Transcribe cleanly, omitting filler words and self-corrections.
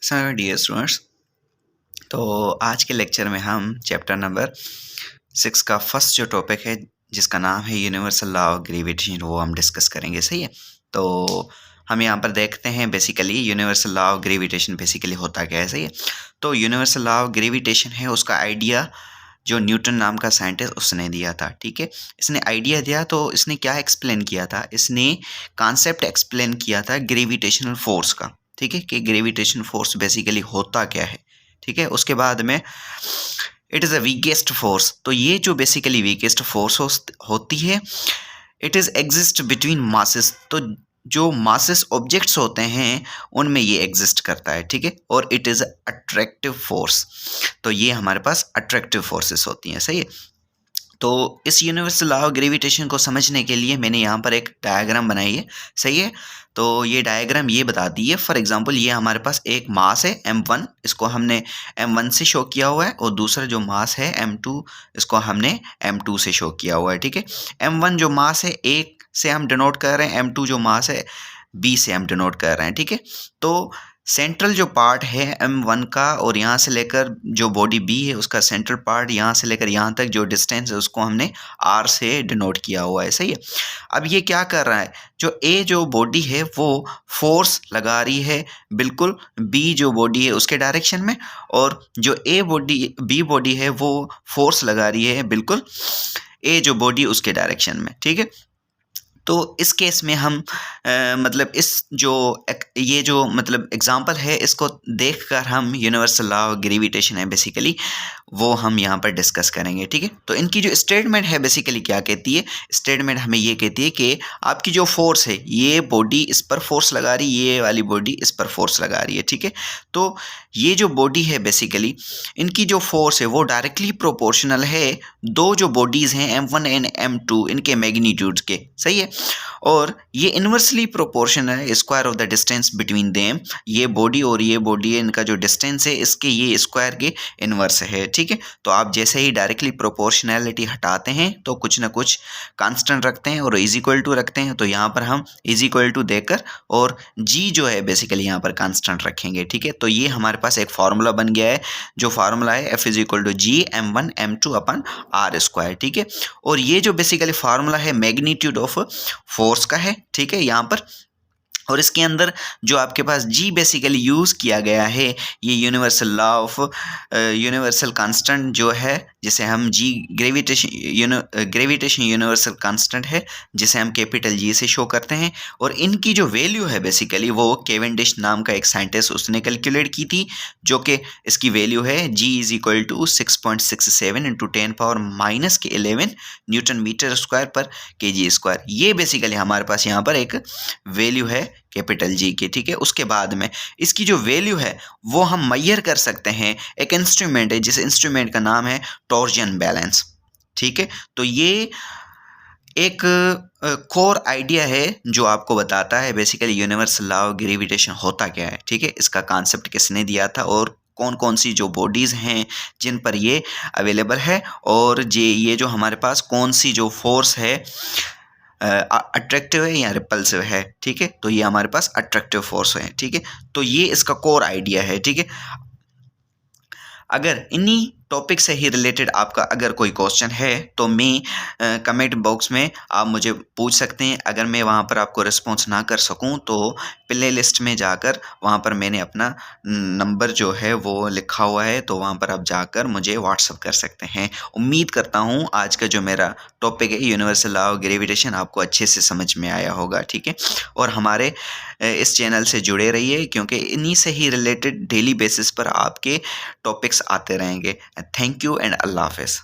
So dear students, तो आज के लेक्चर में हम चैप्टर नंबर 6 का फर्स्ट जो टॉपिक है जिसका नाम है यूनिवर्सल लॉ ऑफ ग्रेविटेशन वो हम डिस्कस करेंगे। सही है। तो हम यहाँ पर देखते हैं basically universal law of gravitation basically होता क्या है। सही है। तो यूनिवर्सल लॉ ऑफ ग्रेविटेशन है उसका आइडिया जो न्यूटन नाम का साइंटिस्ट उसने दिया था। ठीक है। इसने आइडिया दिया तो इसने क्या एक्सप्लेन किया था, इसने कॉन्सेप्ट एक्सप्लेन किया था ग्रेविटेशनल फोर्स का। ठीक है, कि ग्रेविटेशन फोर्स बेसिकली होता क्या है। ठीक है। उसके बाद में it is a weakest force. तो ये जो बेसिकली वीकेस्ट फोर्स होती है, it is exist between masses. तो जो मासेस ऑब्जेक्ट्स होते हैं उनमें ये एग्जिस्ट करता है। ठीक है। और इट इज़ अट्रैक्टिव फोर्स। तो ये हमारे पास अट्रैक्टिव फोर्सेस होती हैं। सही है। तो इस यूनिवर्सल लॉ ऑफ ग्रेविटेशन को समझने के लिए मैंने यहाँ पर एक डायग्राम बनाई है। सही है। तो ये डायग्राम ये बताती है, फॉर एग्जांपल ये हमारे पास एक मास है m1, इसको हमने m1 से शो किया हुआ है, और दूसरा जो मास है m2, इसको हमने m2 से शो किया हुआ है। ठीक है। m1 जो मास है A से हम डिनोट कर रहे हैं, m2 जो मास है B से हम डिनोट कर रहे हैं। ठीक है। तो सेंट्रल जो पार्ट है m1 का, और यहाँ से लेकर जो बॉडी B है उसका सेंट्रल पार्ट, यहाँ से लेकर यहाँ तक जो डिस्टेंस है उसको हमने R से डिनोट किया हुआ है। सही है। अब ये क्या कर रहा है, जो बॉडी है वो फोर्स लगा रही है बिल्कुल B जो बॉडी है उसके डायरेक्शन में, और जो B बॉडी है वो फोर्स लगा रही है बिल्कुल A जो बॉडी उसके डायरेक्शन में। ठीक है। तो इस केस में हम मतलब ये जो मतलब एग्जांपल है, इसको देखकर हम यूनिवर्सल लॉ ऑफ ग्रेविटेशन है बेसिकली वो हम यहाँ पर डिस्कस करेंगे। ठीक है। तो इनकी जो स्टेटमेंट है बेसिकली क्या कहती है, स्टेटमेंट हमें ये कहती है कि आपकी जो फोर्स है, ये बॉडी इस पर फोर्स लगा रही है, ये वाली बॉडी इस पर फोर्स लगा रही है। ठीक है। तो ये जो बॉडी है बेसिकली इनकी जो फोर्स है वो डायरेक्टली प्रोपोर्शनल है दो जो बॉडीज़ हैं m1 एंड m2 इनके मैग्नीट्यूड के। सही है। और ये इन्वर्सली प्रोपोर्शनल है square of the distance between them. ये बॉडी और ये बॉडी है, इनका जो डिस्टेंस है इसके ये स्क्वायर के इन्वर्स है। ठीक है। तो आप जैसे ही डायरेक्टली प्रोपोर्शनैलिटी हटाते हैं तो कुछ ना कुछ कांस्टेंट रखते हैं और इज इक्वल टू रखते हैं। तो यहाँ पर हम इज इक्वल टू देकर और जी जो है बेसिकली यहाँ पर कांस्टेंट रखेंगे। ठीक है। तो ये हमारे पास एक फार्मूला बन गया है, जो फार्मूला है F is equal to G m1 m2 upon r square. ठीक है। और ये जो बेसिकली फार्मूला है मैग्नीट्यूड ऑफ फोर्स का है। ठीक है। यहाँ पर और इसके अंदर जो आपके पास जी बेसिकली यूज़ किया गया है, ये universal law of universal constant जो है, जिसे हम जी ग्रेविटेशन यूनिवर्सल कांस्टेंट है, जिसे हम कैपिटल जी से शो करते हैं। और इनकी जो वैल्यू है बेसिकली वो केवेंडिश नाम का एक साइंटिस्ट उसने कैलकुलेट की थी, जो कि इसकी वैल्यू है G is equal to 6.67 into 10⁻⁻11 newton metre square पर kg स्क्वायर। ये बेसिकली हमारे पास यहाँ पर एक वैल्यू है कैपिटल जी की। ठीक है। उसके बाद में इसकी जो वैल्यू है वो हम मेजर कर सकते हैं, एक इंस्ट्रूमेंट है जिस इंस्ट्रूमेंट का नाम है टॉर्जन बैलेंस। ठीक है। तो ये एक कोर आइडिया है जो आपको बताता है basically universal law of gravitation होता क्या है। ठीक है। इसका कॉन्सेप्ट किसने दिया था और कौन कौन सी जो बॉडीज़ हैं जिन पर ये अवेलेबल है, और ये जो हमारे पास कौन सी जो फोर्स है अट्रैक्टिव है या रिपल्सिव है। ठीक है। तो ये हमारे पास अट्रैक्टिव फोर्स है। ठीक है। तो ये इसका कोर आइडिया है। ठीक है। अगर इन्हीं टॉपिक से ही रिलेटेड आपका अगर कोई क्वेश्चन है तो मैं कमेंट बॉक्स में आप मुझे पूछ सकते हैं। अगर मैं वहाँ पर आपको रिस्पॉन्स ना कर सकूँ तो प्ले लिस्ट में जाकर वहाँ पर मैंने अपना नंबर जो है वो लिखा हुआ है, तो वहाँ पर आप जाकर मुझे व्हाट्सअप कर सकते हैं। उम्मीद करता हूँ आज का जो मेरा टॉपिक है यूनिवर्सल लॉ ऑफ ग्रेविटेशन आपको अच्छे से समझ में आया होगा। ठीक है। और हमारे इस चैनल से जुड़े रहिए, क्योंकि इन्हीं से ही रिलेटेड डेली बेसिस पर आपके टॉपिक्स आते रहेंगे। थैंक यू एंड अल्लाह हाफ़िज़।